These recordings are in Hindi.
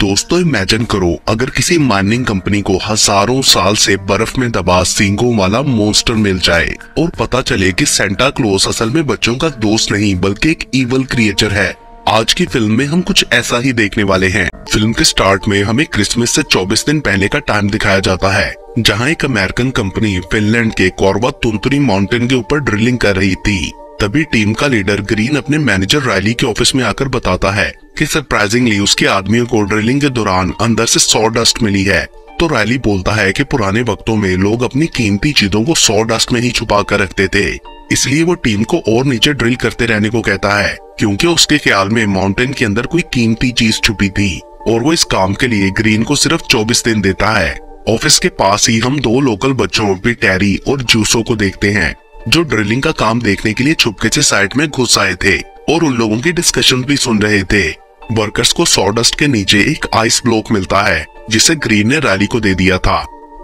दोस्तों इमेजिन करो अगर किसी माइनिंग कंपनी को हजारों साल से बर्फ में दबा सींगों वाला मॉन्स्टर मिल जाए और पता चले कि सेंटा क्लॉज असल में बच्चों का दोस्त नहीं बल्कि एक इवल क्रिएचर है। आज की फिल्म में हम कुछ ऐसा ही देखने वाले हैं। फिल्म के स्टार्ट में हमें क्रिसमस से 24 दिन पहले का टाइम दिखाया जाता है, जहां एक अमेरिकन कंपनी फिनलैंड के कॉर्वा तुंतुरी माउंटेन के ऊपर ड्रिलिंग कर रही थी। तभी टीम का लीडर ग्रीन अपने मैनेजर रायली के ऑफिस में आकर बताता है कि सरप्राइजिंगली उसके आदमियों को ड्रिलिंग के दौरान अंदर से सॉडस्ट मिली है। तो रायली बोलता है कि पुराने वक्तों में लोग अपनी कीमती चीजों को सॉडस्ट में ही छुपा कर रखते थे, इसलिए वो टीम को और नीचे ड्रिल करते रहने को कहता है, क्योंकि उसके ख्याल में माउंटेन के अंदर कोई कीमती चीज छुपी थी और वो इस काम के लिए ग्रीन को सिर्फ 24 दिन देता है। ऑफिस के पास ही हम दो लोकल बच्चों टेरी और जूसो को देखते हैं, जो ड्रिलिंग का काम देखने के लिए छुपके से साइट में घुस आए थे और उन लोगों की डिस्कशन भी सुन रहे थे। वर्कर्स को सॉडस्ट के नीचे एक आइस ब्लॉक मिलता है जिसे ग्रीन ने रायली को दे दिया था।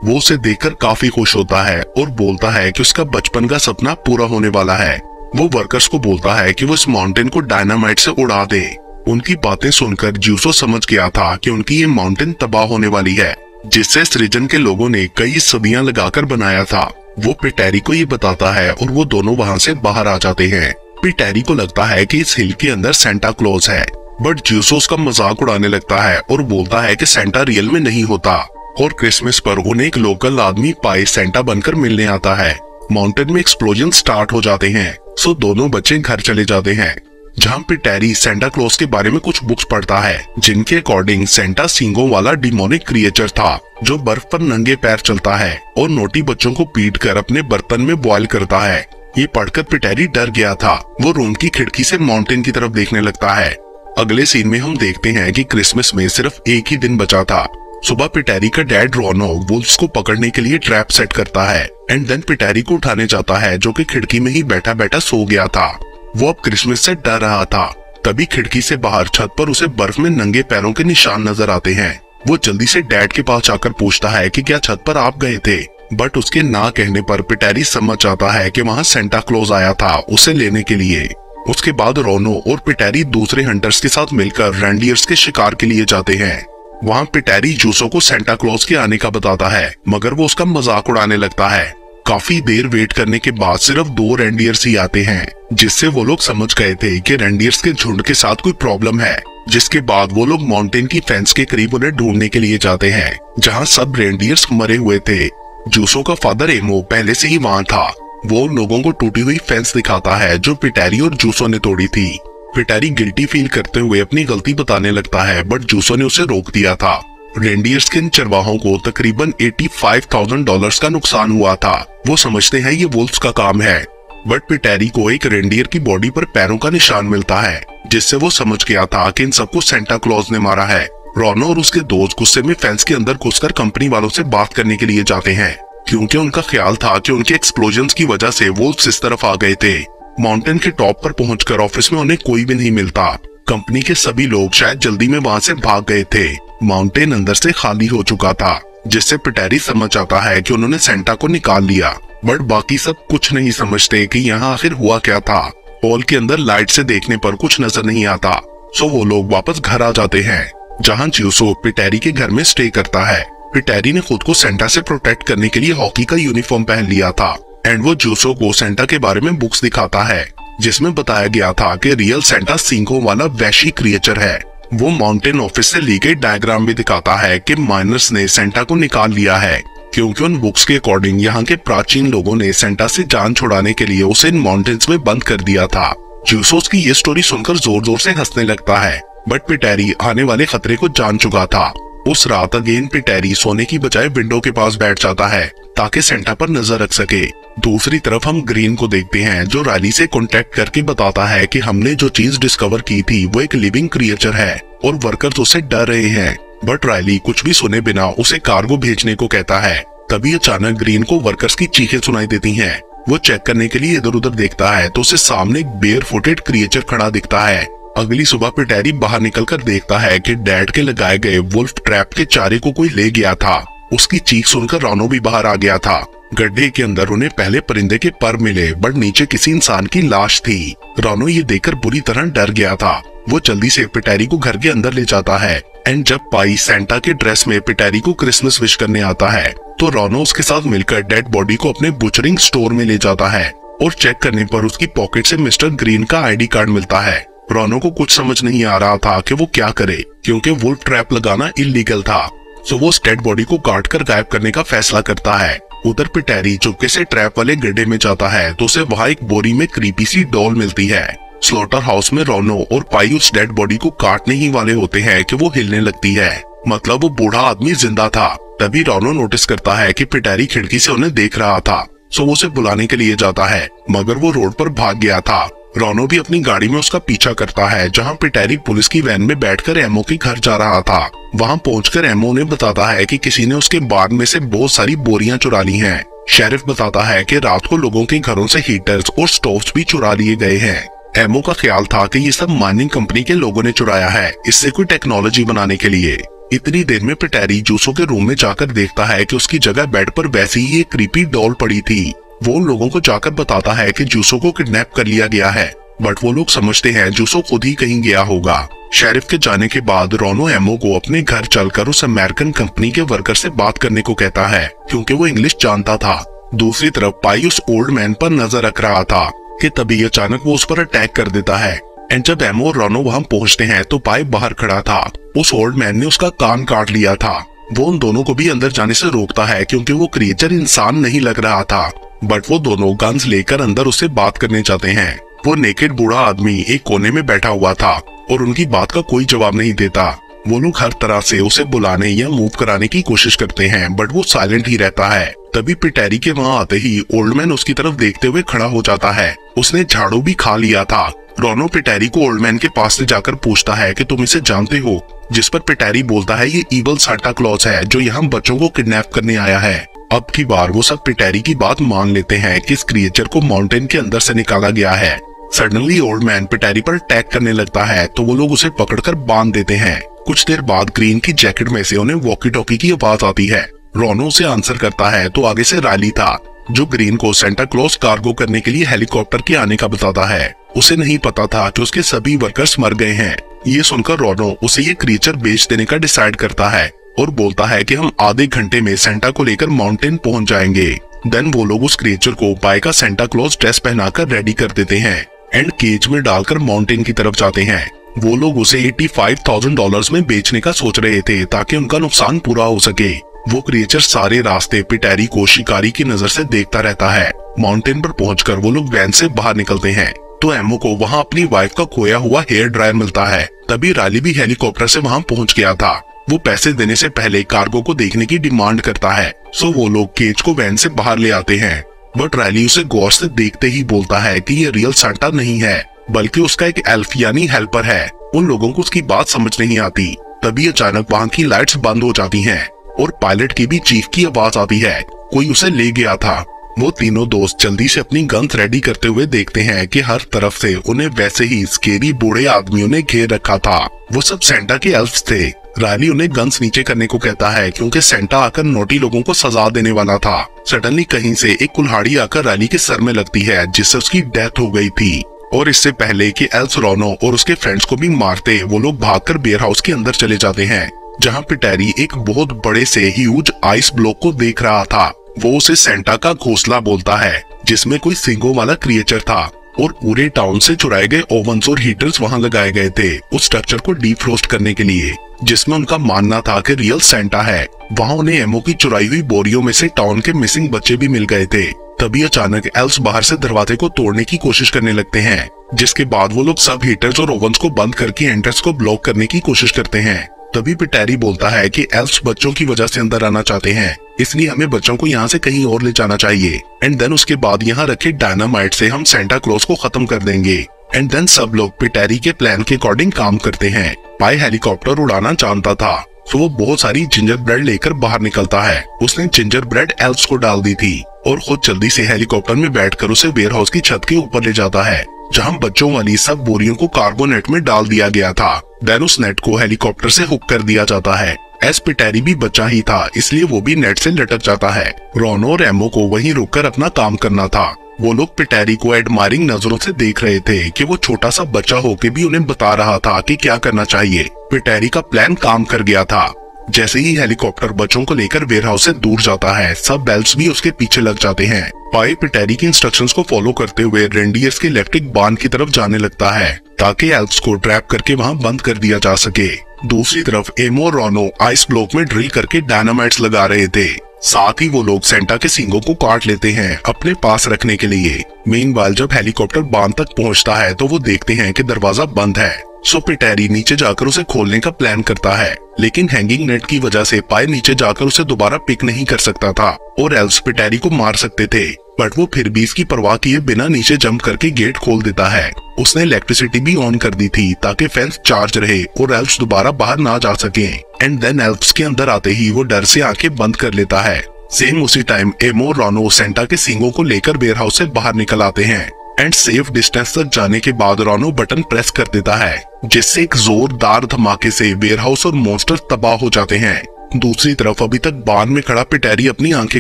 वो उसे देखकर काफी खुश होता है और बोलता है कि उसका बचपन का सपना पूरा होने वाला है। वो वर्कर्स को बोलता है कि वो इस माउंटेन को डायनामाइट से उड़ा दे। उनकी बातें सुनकर जूसो समझ गया था कि उनकी ये माउंटेन तबाह होने वाली है, जिससे इस रीजन के लोगों ने कई सदियां लगाकर बनाया था। वो पिटेरी को ये बताता है और वो दोनों वहाँ से बाहर आ जाते हैं। पिटेरी को लगता है कि इस हिल के अंदर सेंटा क्लॉज है, बट जूसो उसका मजाक उड़ाने लगता है और बोलता है कि सेंटा रियल में नहीं होता। और क्रिसमस पर उन्हें एक लोकल आदमी पाई सेंटा बनकर मिलने आता है। माउंटेन में एक्सप्लोजन स्टार्ट हो जाते हैं, सो दोनों बच्चे घर चले जाते हैं, जहाँ पिटेरी सेंटा क्लॉज के बारे में कुछ बुक्स पढ़ता है, जिनके अकॉर्डिंग सेंटा सींगों वाला डिमोनिक क्रिएचर था जो बर्फ पर नंगे पैर चलता है और नोटी बच्चों को पीटकर अपने बर्तन में बॉयल करता है। ये पढ़कर पिटेरी डर गया था। वो रूम की खिड़की से माउंटेन की तरफ देखने लगता है। अगले सीन में हम देखते हैं कि क्रिसमस में सिर्फ एक ही दिन बचा था। सुबह पिटेरी का डैड रोनो वुल्फ्स को पकड़ने के लिए ट्रैप सेट करता है एंड देन पिटेरी को उठाने जाता है, जो कि खिड़की में ही बैठा बैठा सो गया था। वो अब क्रिसमस से डर रहा था। तभी खिड़की से बाहर छत पर उसे बर्फ में नंगे पैरों के निशान नजर आते हैं। वो जल्दी से डैड के पास जाकर पूछता है कि क्या छत पर आप गए थे, बट उसके ना कहने पर पिटेरी समझ जाता है कि वहाँ सेंटा क्लॉज आया था उसे लेने के लिए। उसके बाद रोनो और पिटेरी दूसरे हंटर्स के साथ मिलकर रेंडियर्स के शिकार के लिए जाते हैं। वहाँ पिटेरी जूसो को सेंटा क्लॉज के आने का बताता है, मगर वो उसका मजाक उड़ाने लगता है। काफी देर वेट करने के बाद सिर्फ 2 रेंडियर्स ही आते हैं, जिससे वो लोग समझ गए थे कि रेंडियर्स के झुंड के साथ कोई प्रॉब्लम है। जिसके बाद वो लोग माउंटेन की फेंस के करीब उन्हें ढूंढने के लिए जाते हैं, जहां सब रेंडियर्स मरे हुए थे। जूसो का फादर एमो पहले से ही वहां था। वो लोगों को टूटी हुई फेंस दिखाता है जो पिटेरी और जूसो ने तोड़ी थी। पिटेरी गिल्टी फील करते हुए अपनी गलती बताने लगता है, बट जूसो ने उसे रोक दिया था। रेंडियर्स के इन चरवाहों को तकरीबन $85,000 का नुकसान हुआ था। वो समझते हैं ये वुल्फ्स का काम है, बट पिटेरी को एक रेंडियर की बॉडी पर पैरों का निशान मिलता है, जिससे वो समझ गया था कि इन सबको सेंटा क्लॉज ने मारा है। रोनो और उसके दोस्त गुस्से में फेंस के अंदर घुसकर कंपनी वालों से बात करने के लिए जाते हैं, क्योंकि उनका ख्याल था कि उनके एक्सप्लोजन्स की वजह से वुल्फ्स इस तरफ आ गए थे। माउंटेन के टॉप पर पहुंचकर ऑफिस में उन्हें कोई भी नहीं मिलता। कंपनी के सभी लोग शायद जल्दी में वहाँ से भाग गए थे। माउंटेन अंदर से खाली हो चुका था, जिससे पिटेरी समझ आता है कि उन्होंने सेंटा को निकाल लिया, बट बाकी सब कुछ नहीं समझते कि यहाँ आखिर हुआ क्या था। हॉल के अंदर लाइट से देखने पर कुछ नजर नहीं आता, सो वो लोग वापस घर आ जाते हैं, जहाँ जूसो पिटेरी के घर में स्टे करता है। पिटेरी ने खुद को सेंटा से प्रोटेक्ट करने के लिए हॉकी का यूनिफॉर्म पहन लिया था एंड वो जूसो को सेंटा के बारे में बुक्स दिखाता है, जिसमें बताया गया था कि रियल सेंटा सींगों वाला वैशी क्रिएचर है। वो माउंटेन ऑफिस से ली गई डायग्राम भी दिखाता है कि माइनर्स ने सेंटा को निकाल लिया है, क्योंकि उन बुक्स के अकॉर्डिंग यहाँ के प्राचीन लोगों ने सेंटा से जान छुड़ाने के लिए उसे इन माउंटेन्स में बंद कर दिया था। जूसोस की ये स्टोरी सुनकर जोर जोर से हंसने लगता है, बट पिटेरी आने वाले खतरे को जान चुका था। उस रात अगेन पिटेरी सोने की बजाय विंडो के पास बैठ जाता है ताकि सेंटा पर नजर रख सके। दूसरी तरफ हम ग्रीन को देखते हैं, जो रायली से कांटेक्ट करके बताता है कि हमने जो चीज डिस्कवर की थी वो एक लिविंग क्रिएचर है और वर्कर्स उससे डर रहे हैं। बट रायली कुछ भी सुने बिना उसे कार्गो भेजने को कहता है। तभी अचानक ग्रीन को वर्कर्स की चीखें सुनाई देती हैं। वो चेक करने के लिए इधर उधर देखता है तो उसे सामने एक बेयर फुटेड क्रिएचर खड़ा दिखता है। अगली सुबह पिटेरी बाहर निकलकर देखता है कि डैड के लगाए गए वुल्फ ट्रैप के चारे को कोई ले गया था। उसकी चीख सुनकर रोनो भी बाहर आ गया था। गड्ढे के अंदर उन्हें पहले परिंदे के पर मिले, बट नीचे किसी इंसान की लाश थी। रोनो ये देखकर बुरी तरह डर गया था। वो जल्दी से पिटेरी को घर के अंदर ले जाता है एंड जब पाई सेंटा के ड्रेस में पिटेरी को क्रिसमस विश करने आता है तो रोनो उसके साथ मिलकर डेड बॉडी को अपने बुचरिंग स्टोर में ले जाता है और चेक करने पर उसकी पॉकेट से मिस्टर ग्रीन का आईडी कार्ड मिलता है। रोनो को कुछ समझ नहीं आ रहा था कि वो क्या करे, क्योंकि वो ट्रैप लगाना इलीगल था। सो वो उस डेड बॉडी को काट कर गायब करने का फैसला करता है। उधर पिटेरी चुपके से ट्रैप वाले गड्ढे में जाता है तो उसे वहाँ एक बोरी में क्रीपी सी डॉल मिलती है। स्लॉटर हाउस में रोनो और पाई उस डेड बॉडी को काटने ही वाले होते हैं कि वो हिलने लगती है, मतलब वो बूढ़ा आदमी जिंदा था। तभी रोनो नोटिस करता है कि पिटेरी खिड़की से उन्हें देख रहा था। सो वो उसे बुलाने के लिए जाता है, मगर वो रोड पर भाग गया था। रोनो भी अपनी गाड़ी में उसका पीछा करता है, जहाँ पिटेरी पुलिस की वैन में बैठकर एमओ के घर जा रहा था। वहाँ पहुंचकर एमओ ने बताता है कि किसी ने उसके बाग में से बहुत सारी बोरियां चुरा ली हैं। शेरिफ बताता है कि रात को लोगों के घरों से हीटर्स और स्टोव्स भी चुरा लिए गए हैं। एमओ का ख्याल था कि ये सब माइनिंग कंपनी के लोगों ने चुराया है, इससे कोई टेक्नोलॉजी बनाने के लिए। इतनी देर में पिटेरी जूसो के रूम में जाकर देखता है कि उसकी जगह बेड पर वैसी ही एक क्रीपी डॉल पड़ी थी। वो उन लोगों को जाकर बताता है कि जूसो को किडनैप कर लिया गया है, बट वो लोग समझते हैं जूसो खुद ही कहीं गया होगा। शेरिफ के जाने के बाद रोनो एमओ को अपने घर चलकर उस अमेरिकन कंपनी के वर्कर से बात करने को कहता है, क्योंकि वो इंग्लिश जानता था। दूसरी तरफ पाई उस ओल्ड मैन पर नजर रख रहा था कि तभी अचानक वो उस पर अटैक कर देता है। एंड जब एमओ और रोनो वहाँ पहुँचते हैं तो पाई बाहर खड़ा था। उस ओल्ड मैन ने उसका कान काट लिया था। वो उन दोनों को भी अंदर जाने से रोकता है, क्योंकि वो क्रिएचर इंसान नहीं लग रहा था, बट वो दोनों गन्स लेकर अंदर उससे बात करने जाते हैं। वो नेकेड बूढ़ा आदमी एक कोने में बैठा हुआ था और उनकी बात का कोई जवाब नहीं देता। वो लोग हर तरह से उसे बुलाने या मूव कराने की कोशिश करते हैं, बट वो साइलेंट ही रहता है। तभी पिटेरी के वहाँ आते ही ओल्ड मैन उसकी तरफ देखते हुए खड़ा हो जाता है। उसने झाड़ू भी खा लिया था। रोनो पिटेरी को ओल्ड मैन के पास से जाकर पूछता है कि तुम इसे जानते हो, जिस पर पिटेरी बोलता है ये इवल सांता क्लॉज है जो यहाँ बच्चों को किडनैप करने आया है। अब की बार वो सब पिटेरी की बात मान लेते हैं कि इस क्रिएचर को माउंटेन के अंदर से निकाला गया है। सडनली ओल्ड मैन पिटेरी पर अटैक करने लगता है तो वो लोग उसे पकड़कर बांध देते हैं। कुछ देर बाद ग्रीन की जैकेट में से उन्हें वॉकी टॉकी की आवाज आती है। रोनो उसे आंसर करता है तो आगे से रायली था, जो ग्रीन को सेंटा क्लॉज कार्गो करने के लिए हेलीकॉप्टर के आने का बताता है। उसे नहीं पता था कि उसके सभी वर्कर्स मर गए हैं। ये सुनकर रोनो उसे ये क्रिएचर बेच देने का डिसाइड करता है और बोलता है कि हम आधे घंटे में सेंटा को लेकर माउंटेन पहुंच जाएंगे। देन वो लोग उस क्रिएचर को पाई का सेंटा क्लॉज ड्रेस पहनाकर रेडी कर देते हैं एंड केज में डालकर माउंटेन की तरफ जाते हैं। वो लोग उसे $85,000 में बेचने का सोच रहे थे ताकि उनका नुकसान पूरा हो सके। वो क्रिएचर सारे रास्ते पिटेरी को शिकारी की नजर से देखता रहता है। माउंटेन पर पहुंचकर वो लोग वैन से बाहर निकलते हैं तो एमओ को वहाँ अपनी वाइफ का खोया हुआ हेयर ड्रायर मिलता है। तभी रायली भी हेलीकॉप्टर से वहाँ पहुँच गया था। वो पैसे देने से पहले कार्गो को देखने की डिमांड करता है। सो वो लोग केज को वैन से बाहर ले आते हैं, बट रायली उसे गौर से देखते ही बोलता है कि ये रियल सांता नहीं है, बल्कि उसका एक एल्फ यानी हेल्पर है। उन लोगों को उसकी बात समझ नहीं आती। तभी अचानक वहाँ की लाइट्स बंद हो जाती हैं और पायलट की भी चीख की आवाज आती है, कोई उसे ले गया था। वो तीनों दोस्त जल्दी से अपनी गन्स रेडी करते हुए देखते हैं कि हर तरफ से उन्हें वैसे ही स्केरी बूढ़े आदमियों ने घेर रखा था। वो सब सेंटा के एल्फ्स थे। रायली उन्हें गन्स नीचे करने को कहता है क्योंकि सेंटा आकर नोटी लोगों को सजा देने वाला था। सडनली कहीं से एक कुल्हाड़ी आकर रायली के सर में लगती है, जिससे उसकी डेथ हो गई थी। और इससे पहले कि एल्स रोनो और उसके फ्रेंड्स को भी मारते, वो लोग भागकर बेयर हाउस के अंदर चले जाते हैं, जहाँ पिटेरी एक बहुत बड़े से ह्यूज आइस ब्लॉक को देख रहा था। वो उसे सेंटा का घोंसला बोलता है, जिसमें कोई सिंगों वाला क्रिएचर था और पूरे टाउन से चुराए गए ओवंस और हीटर्स वहां लगाए गए थे उस स्ट्रक्चर को डीफ्रोस्ट करने के लिए, जिसमें उनका मानना था कि रियल सेंटा है। वहां उन्हें एमओ की चुराई हुई बोरियों में से टाउन के मिसिंग बच्चे भी मिल गए थे। तभी अचानक एल्स बाहर से दरवाजे को तोड़ने की कोशिश करने लगते हैं, जिसके बाद वो लोग सब हीटर्स और ओवंस को बंद करके एंट्रेंस को ब्लॉक करने की कोशिश करते हैं। तभी पिटेरी बोलता है कि एल्स बच्चों की वजह से अंदर आना चाहते हैं, इसलिए हमें बच्चों को यहाँ से कहीं और ले जाना चाहिए। एंड देन उसके बाद यहाँ रखे डायनामाइट से हम सेंटा क्लॉज को खत्म कर देंगे। एंड देन सब लोग पिटेरी के प्लान के अकॉर्डिंग काम करते हैं। पाई हेलीकॉप्टर उड़ाना जानता था, तो वो बहुत सारी जिंजर ब्रेड लेकर बाहर निकलता है। उसने जिंजर ब्रेड एल्स को डाल दी थी और खुद जल्दी से हेलीकॉप्टर में बैठकर उसे वेयर हाउस की छत के ऊपर ले जाता है, जहां बच्चों वाली सब बोरियों को कार्गो नेट में डाल दिया गया था। देन उस नेट को हेलीकॉप्टर से हुक कर दिया जाता है। एस पिटेरी भी बच्चा ही था, इसलिए वो भी नेट से लटक जाता है। रोनो और एमओ को वहीं रुककर अपना काम करना था। वो लोग पिटेरी को एडमायरिंग नजरों से देख रहे थे कि वो छोटा सा बच्चा होके भी उन्हें बता रहा था कि क्या करना चाहिए। पिटेरी का प्लान काम कर गया था। जैसे ही हेलीकॉप्टर बच्चों को लेकर वेयरहाउस से दूर जाता है, सब एल्व्स भी उसके पीछे लग जाते हैं। पाई पिटेरी की इंस्ट्रक्शंस को फॉलो करते हुए रेंडियर्स के इलेक्ट्रिक बांध की तरफ जाने लगता है ताकि एल्व्स को ट्रैप करके वहां बंद कर दिया जा सके। दूसरी तरफ एमो और रोनो आइस ब्लॉक में ड्रिल करके डायनामाइट्स लगा रहे थे। साथ ही वो लोग सेंटा के सींगों को काट लेते हैं अपने पास रखने के लिए। मीनवाइल जब हेलीकॉप्टर बांध तक पहुंचता है तो वो देखते हैं कि दरवाजा बंद है। सो पिटेरी नीचे जाकर उसे खोलने का प्लान करता है, लेकिन हैंगिंग नेट की वजह से पाई नीचे जाकर उसे दोबारा पिक नहीं कर सकता था और एल्व्स पिटेरी को मार सकते थे, बट वो फिर भी इसकी परवाह किए बिना नीचे जंप करके गेट खोल देता है। उसने इलेक्ट्रिसिटी भी ऑन कर दी थी ताकि फेंस चार्ज रहे और एल्व्स दोबारा बाहर ना जा सके। एंड देन एल्व्स के अंदर आते ही वो डर से आंखें बंद कर लेता है। सेम उसी टाइम एमो रोनो सेंटा के सींगों को लेकर वेयरहाउस से बाहर निकल आते हैं एंड सेफ डिस्टेंस तक जाने के बाद रोनो बटन प्रेस कर देता है, जिससे एक जोरदार धमाके से वेयरहाउस और मॉन्स्टर तबाह हो जाते हैं। दूसरी तरफ अभी तक बांध में खड़ा पिटेरी अपनी आंखें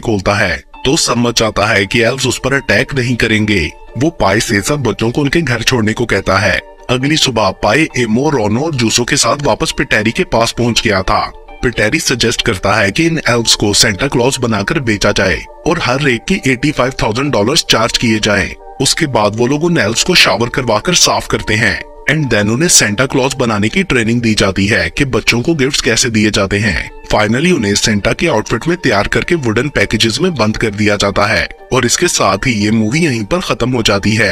खोलता है तो समझ जाता है कि एल्व्स उस पर अटैक नहीं करेंगे। वो पाई से सब बच्चों को उनके घर छोड़ने को कहता है। अगली सुबह पाई एमो रोनो और जूसो के साथ वापस पिटेरी के पास पहुंच गया था। पिटेरी सजेस्ट करता है कि इन एल्व्स को सेंटा क्लॉज बनाकर बेचा जाए और हर एक की $85,000 चार्ज किए जाएं। उसके बाद वो लोग उन एल्व्स को शावर करवाकर साफ करते हैं एंड देन उन्हें सेंटा क्लॉज बनाने की ट्रेनिंग दी जाती है कि बच्चों को गिफ्ट्स कैसे दिए जाते हैं। फाइनली उन्हें सेंटा के आउटफिट में तैयार करके वुडन पैकेजेस में बंद कर दिया जाता है और इसके साथ ही ये मूवी यहीं पर खत्म हो जाती है।